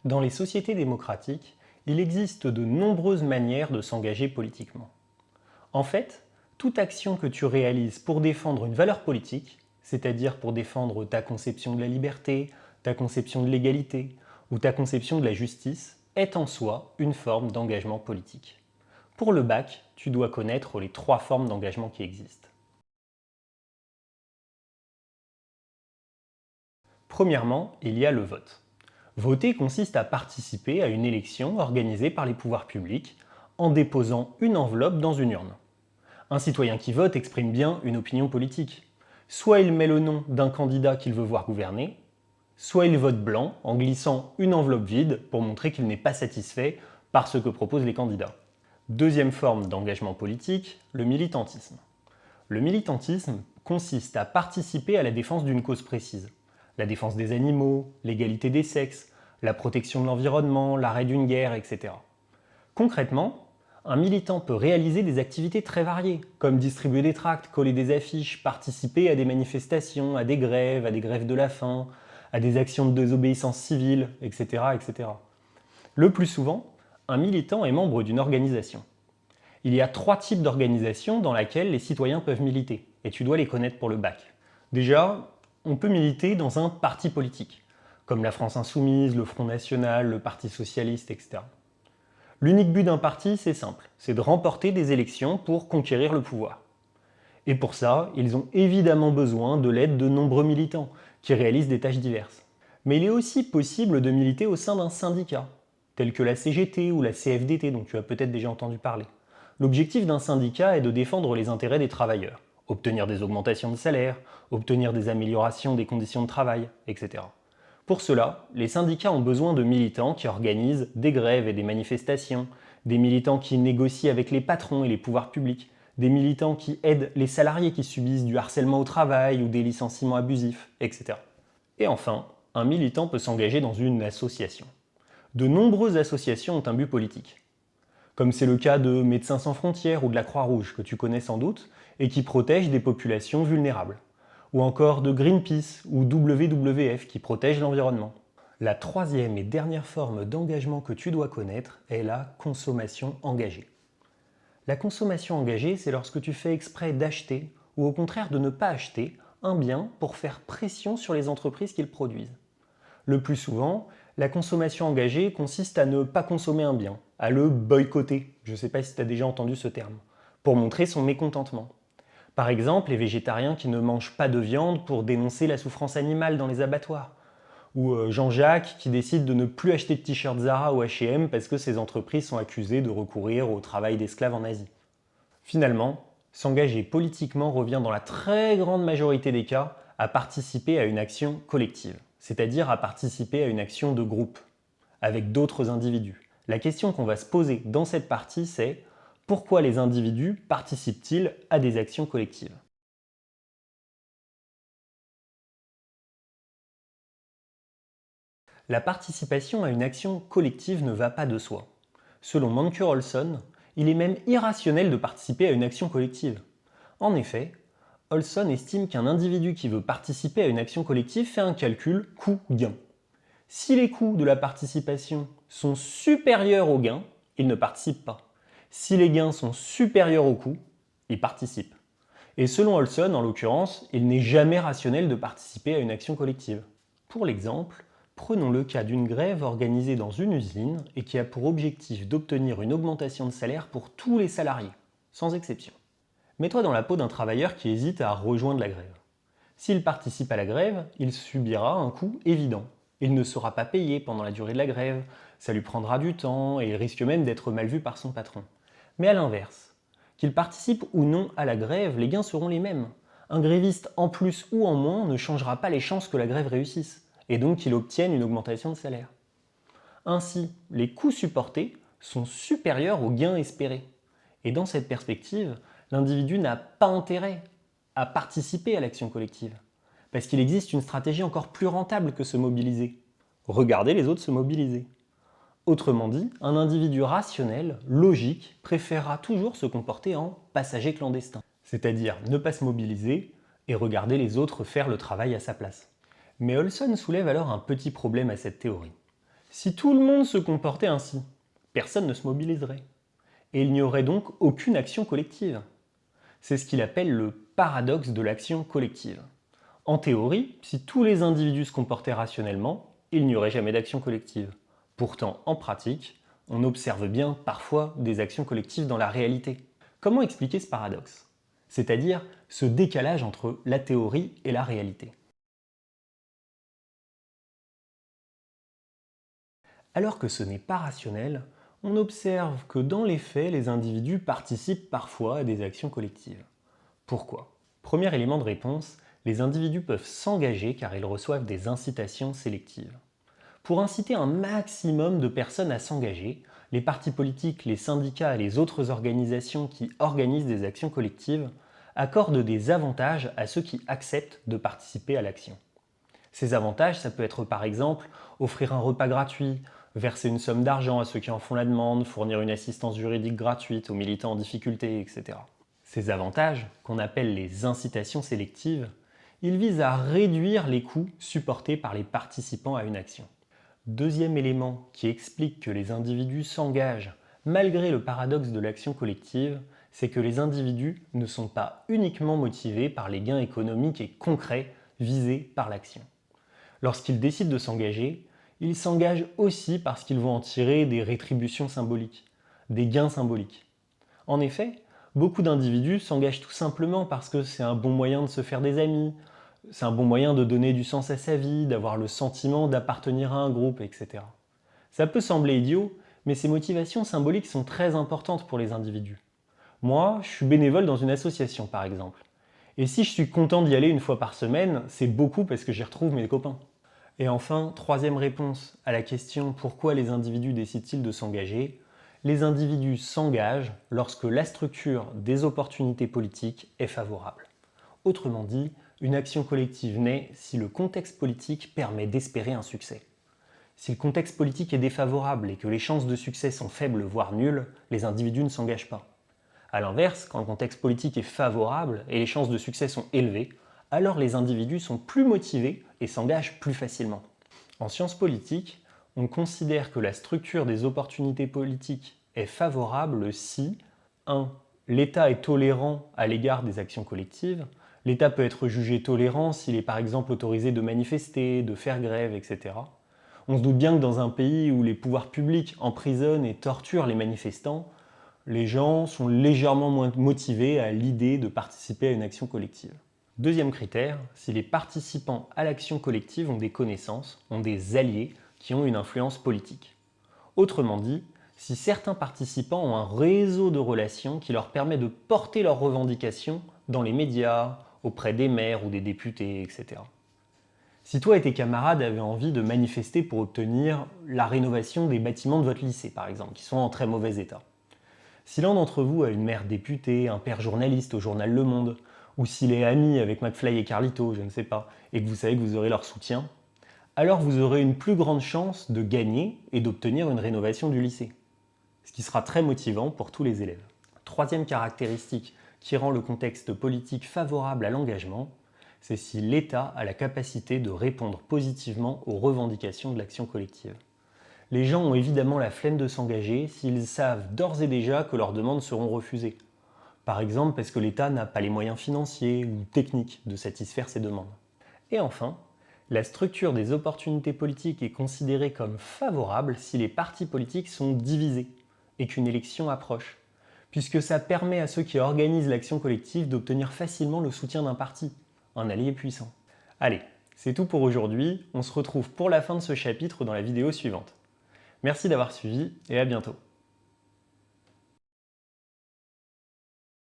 Dans les sociétés démocratiques, il existe de nombreuses manières de s'engager politiquement. En fait, toute action que tu réalises pour défendre une valeur politique, c'est-à-dire pour défendre ta conception de la liberté, ta conception de l'égalité ou ta conception de la justice, est en soi une forme d'engagement politique. Pour le bac, tu dois connaître les 3 formes d'engagement qui existent. Premièrement, il y a le vote. Voter consiste à participer à une élection organisée par les pouvoirs publics en déposant une enveloppe dans une urne. Un citoyen qui vote exprime bien une opinion politique. Soit il met le nom d'un candidat qu'il veut voir gouverner, soit il vote blanc en glissant une enveloppe vide pour montrer qu'il n'est pas satisfait par ce que proposent les candidats. Deuxième forme d'engagement politique, le militantisme. Le militantisme consiste à participer à la défense d'une cause précise. La défense des animaux, l'égalité des sexes, la protection de l'environnement, l'arrêt d'une guerre, etc. Concrètement, un militant peut réaliser des activités très variées, comme distribuer des tracts, coller des affiches, participer à des manifestations, à des grèves de la faim, à des actions de désobéissance civile, etc., etc. Le plus souvent, un militant est membre d'une organisation. Il y a 3 types d'organisations dans lesquelles les citoyens peuvent militer, et tu dois les connaître pour le bac. Déjà, on peut militer dans un parti politique, comme la France Insoumise, le Front National, le Parti Socialiste, etc. L'unique but d'un parti, c'est simple, c'est de remporter des élections pour conquérir le pouvoir. Et pour ça, ils ont évidemment besoin de l'aide de nombreux militants, qui réalisent des tâches diverses. Mais il est aussi possible de militer au sein d'un syndicat, tel que la CGT ou la CFDT, dont tu as peut-être déjà entendu parler. L'objectif d'un syndicat est de défendre les intérêts des travailleurs, obtenir des augmentations de salaire, obtenir des améliorations des conditions de travail, etc. Pour cela, les syndicats ont besoin de militants qui organisent des grèves et des manifestations, des militants qui négocient avec les patrons et les pouvoirs publics, des militants qui aident les salariés qui subissent du harcèlement au travail ou des licenciements abusifs, etc. Et enfin, un militant peut s'engager dans une association. De nombreuses associations ont un but politique, comme c'est le cas de Médecins sans frontières ou de la Croix-Rouge, que tu connais sans doute, et qui protègent des populations vulnérables, ou encore de Greenpeace ou WWF qui protègent l'environnement. La troisième et dernière forme d'engagement que tu dois connaître est la consommation engagée. La consommation engagée, c'est lorsque tu fais exprès d'acheter, ou au contraire de ne pas acheter, un bien pour faire pression sur les entreprises qui le produisent. Le plus souvent, la consommation engagée consiste à ne pas consommer un bien, à le boycotter, je ne sais pas si tu as déjà entendu ce terme, pour montrer son mécontentement. Par exemple, les végétariens qui ne mangent pas de viande pour dénoncer la souffrance animale dans les abattoirs. Ou Jean-Jacques qui décide de ne plus acheter de t-shirts Zara ou H&M parce que ces entreprises sont accusées de recourir au travail d'esclaves en Asie. Finalement, s'engager politiquement revient dans la très grande majorité des cas à participer à une action collective, c'est-à-dire à participer à une action de groupe, avec d'autres individus. La question qu'on va se poser dans cette partie, c'est pourquoi les individus participent-ils à des actions collectives? La participation à une action collective ne va pas de soi. Selon Mancur-Olson, il est même irrationnel de participer à une action collective. En effet, Olson estime qu'un individu qui veut participer à une action collective fait un calcul coût-gain. Si les coûts de la participation sont supérieurs aux gains, il ne participe pas. Si les gains sont supérieurs aux coûts, il participe. Et selon Olson, en l'occurrence, il n'est jamais rationnel de participer à une action collective. Pour l'exemple, prenons le cas d'une grève organisée dans une usine et qui a pour objectif d'obtenir une augmentation de salaire pour tous les salariés, sans exception. Mets-toi dans la peau d'un travailleur qui hésite à rejoindre la grève. S'il participe à la grève, il subira un coût évident. Il ne sera pas payé pendant la durée de la grève, ça lui prendra du temps et il risque même d'être mal vu par son patron. Mais à l'inverse, qu'il participe ou non à la grève, les gains seront les mêmes. Un gréviste en plus ou en moins ne changera pas les chances que la grève réussisse, et donc qu'il obtienne une augmentation de salaire. Ainsi, les coûts supportés sont supérieurs aux gains espérés. Et dans cette perspective, l'individu n'a pas intérêt à participer à l'action collective, parce qu'il existe une stratégie encore plus rentable que se mobiliser. Regarder les autres se mobiliser. Autrement dit, un individu rationnel, logique, préférera toujours se comporter en passager clandestin, c'est-à-dire ne pas se mobiliser et regarder les autres faire le travail à sa place. Mais Olson soulève alors un petit problème à cette théorie. Si tout le monde se comportait ainsi, personne ne se mobiliserait. Et il n'y aurait donc aucune action collective. C'est ce qu'il appelle le paradoxe de l'action collective. En théorie, si tous les individus se comportaient rationnellement, il n'y aurait jamais d'action collective. Pourtant, en pratique, on observe bien parfois des actions collectives dans la réalité. Comment expliquer ce paradoxe? C'est-à-dire ce décalage entre la théorie et la réalité. Alors que ce n'est pas rationnel, on observe que dans les faits, les individus participent parfois à des actions collectives. Pourquoi? Premier élément de réponse, les individus peuvent s'engager car ils reçoivent des incitations sélectives. Pour inciter un maximum de personnes à s'engager, les partis politiques, les syndicats et les autres organisations qui organisent des actions collectives accordent des avantages à ceux qui acceptent de participer à l'action. Ces avantages, ça peut être par exemple offrir un repas gratuit, verser une somme d'argent à ceux qui en font la demande, fournir une assistance juridique gratuite aux militants en difficulté, etc. Ces avantages, qu'on appelle les incitations sélectives, ils visent à réduire les coûts supportés par les participants à une action. Deuxième élément qui explique que les individus s'engagent malgré le paradoxe de l'action collective, c'est que les individus ne sont pas uniquement motivés par les gains économiques et concrets visés par l'action. Lorsqu'ils décident de s'engager, ils s'engagent aussi parce qu'ils vont en tirer des rétributions symboliques, des gains symboliques. En effet, beaucoup d'individus s'engagent tout simplement parce que c'est un bon moyen de se faire des amis, c'est un bon moyen de donner du sens à sa vie, d'avoir le sentiment d'appartenir à un groupe, etc. Ça peut sembler idiot, mais ces motivations symboliques sont très importantes pour les individus. Moi, je suis bénévole dans une association par exemple. Et si je suis content d'y aller une fois par semaine, c'est beaucoup parce que j'y retrouve mes copains. Et enfin, troisième réponse à la question pourquoi les individus décident-ils de s'engager? Les individus s'engagent lorsque la structure des opportunités politiques est favorable. Autrement dit, une action collective naît si le contexte politique permet d'espérer un succès. Si le contexte politique est défavorable et que les chances de succès sont faibles voire nulles, les individus ne s'engagent pas. A l'inverse, quand le contexte politique est favorable et les chances de succès sont élevées, alors les individus sont plus motivés et s'engagent plus facilement. En sciences politiques, on considère que la structure des opportunités politiques est favorable si 1. L'État est tolérant à l'égard des actions collectives. L'État peut être jugé tolérant s'il est par exemple autorisé de manifester, de faire grève, etc. On se doute bien que dans un pays où les pouvoirs publics emprisonnent et torturent les manifestants, les gens sont légèrement moins motivés à l'idée de participer à une action collective. Deuxième critère, si les participants à l'action collective ont des connaissances, ont des alliés qui ont une influence politique. Autrement dit, si certains participants ont un réseau de relations qui leur permet de porter leurs revendications dans les médias, auprès des maires ou des députés, etc. Si toi et tes camarades avaient envie de manifester pour obtenir la rénovation des bâtiments de votre lycée, par exemple, qui sont en très mauvais état, si l'un d'entre vous a une mère députée, un père journaliste au journal Le Monde, ou s'il est ami avec McFly et Carlito, je ne sais pas, et que vous savez que vous aurez leur soutien, alors vous aurez une plus grande chance de gagner et d'obtenir une rénovation du lycée. Ce qui sera très motivant pour tous les élèves. Troisième caractéristique qui rend le contexte politique favorable à l'engagement, c'est si l'État a la capacité de répondre positivement aux revendications de l'action collective. Les gens ont évidemment la flemme de s'engager s'ils savent d'ores et déjà que leurs demandes seront refusées. Par exemple parce que l'État n'a pas les moyens financiers ou techniques de satisfaire ces demandes. Et enfin, la structure des opportunités politiques est considérée comme favorable si les partis politiques sont divisés et qu'une élection approche, puisque ça permet à ceux qui organisent l'action collective d'obtenir facilement le soutien d'un parti, un allié puissant. Allez, c'est tout pour aujourd'hui, on se retrouve pour la fin de ce chapitre dans la vidéo suivante. Merci d'avoir suivi et à bientôt.